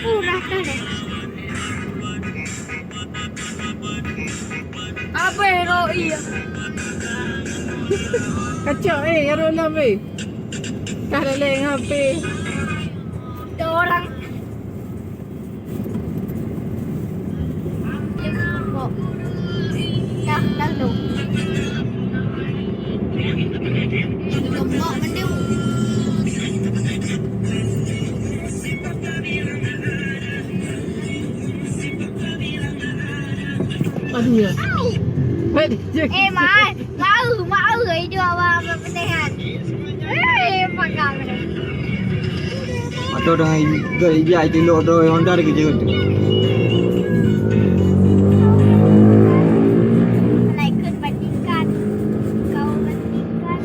Murah kan deh. Apa hero iya? Kacau karo lam Kara leng HP. Ada orang. Kok. Dah tu. Gemuk mendung. Aduh ya. Baik. Mau itu apa pendehan. Pakai ni. Atau dah gaya tindok tu Honda dia kerja tu. Naikkan bandingkan. Kau bandingkan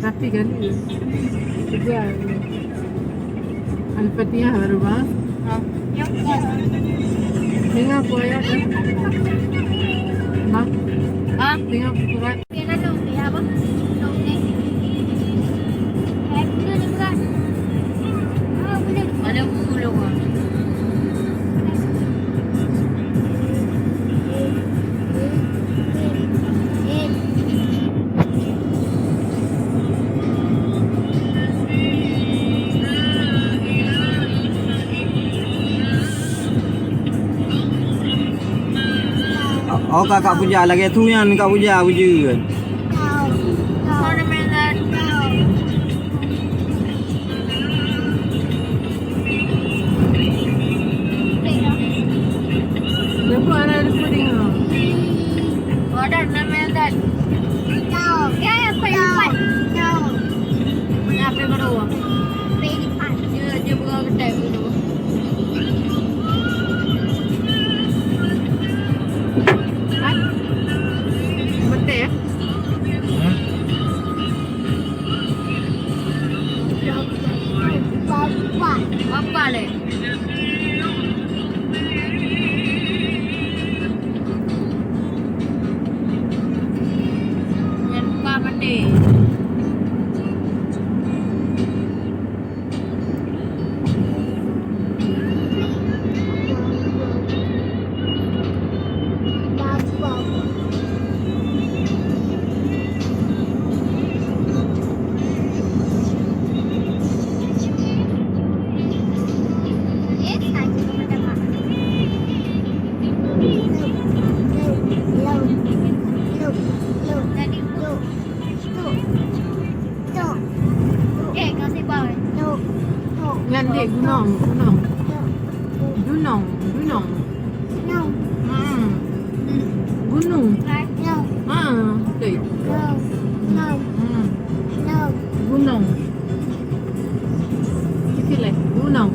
Rapi kali. Kerja. Al-Fatihah baru bang. Yang Tengah apa ya kan? Bang, tengah apa surat? Kena dong dia apa? Dong ni. Happy ni bukan? Boleh. Ada buku lu kan? Oh kakak puja lagi tu yang kak puja kan. Mana mana? Lepas ada pudding tu. Ada nama ada. Ya, pelimpat. Apa baru? Pelimpat. Dia buka kedai dulu. Betul ya? Bapak. Apa le? Yang buka mandi. Yang dek gunung. Gunung. Gunung. Betul. Gunung. Sikit lagi. Gunung.